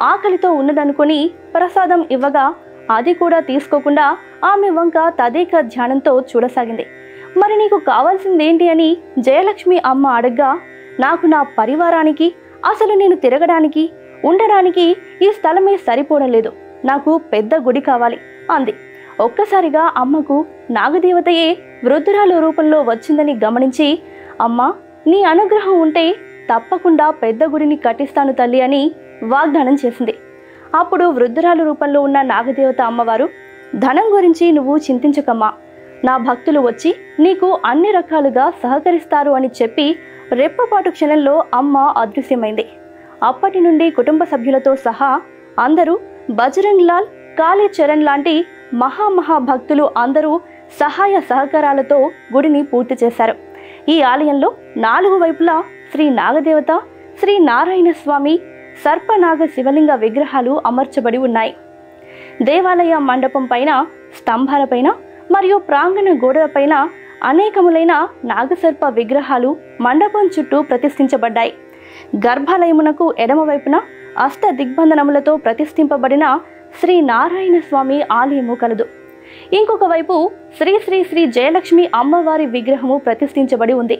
ఆకలితో ఉన్నదనుకుని ప్రసాదం ఇవ్వగా అది కూడా తీసుకోకుండా ఆమె వంక తదేక ధ్యానంతో చూడసాగింది. మరి నీకు కావాల్సిందేంటి అని జయలక్ష్మి అమ్మ అడగ్గా, నాకు నా పరివారానికి, అసలు నేను తిరగడానికి, ఉండడానికి ఈ స్థలమే సరిపోవడం లేదు, నాకు పెద్ద గుడి కావాలి అంది. ఒక్కసారిగా అమ్మకు నాగదేవతయే వృద్ధురాలు రూపంలో వచ్చిందని గమనించి, అమ్మా నీ అనుగ్రహం ఉంటే తప్పకుండా పెద్ద గుడిని కట్టిస్తాను తల్లి అని వాగ్దానం చేసింది. అప్పుడు వృద్ధురాలు రూపంలో ఉన్న నాగదేవత అమ్మవారు, ధనం గురించి నువ్వు చింతించకమ్మా, నా భక్తులు వచ్చి నీకు అన్ని రకాలుగా సహకరిస్తారు అని చెప్పి రెప్పపాటు క్షణంలో అమ్మ అదృశ్యమైంది. అప్పటి నుండి కుటుంబ సభ్యులతో సహా అందరూ బజరంగ్ లాల్, కాళీ చరణ్ లాంటి మహాభక్తులు అందరూ సహాయ సహకారాలతో గుడిని పూర్తి చేశారు. ఈ ఆలయంలో 4 వైపులా శ్రీ నాగదేవత, శ్రీ నారాయణ స్వామి, సర్పనాగ శివలింగ విగ్రహాలు అమర్చబడి ఉన్నాయి. దేవాలయ మండపం పైన, స్తంభాలపైన మరియు ప్రాంగణ గోడలపైన అనేకములైన నాగసర్ప విగ్రహాలు మండపం చుట్టూ ప్రతిష్ఠించబడ్డాయి. గర్భాలయమునకు ఎడమవైపున అష్ట దిగ్బంధనములతో ప్రతిష్ఠింపబడిన శ్రీ నారాయణ స్వామి ఆలయము కలదు. ఇంకొక వైపు శ్రీ శ్రీ శ్రీ జయలక్ష్మి అమ్మవారి విగ్రహము ప్రతిష్ఠించబడి ఉంది.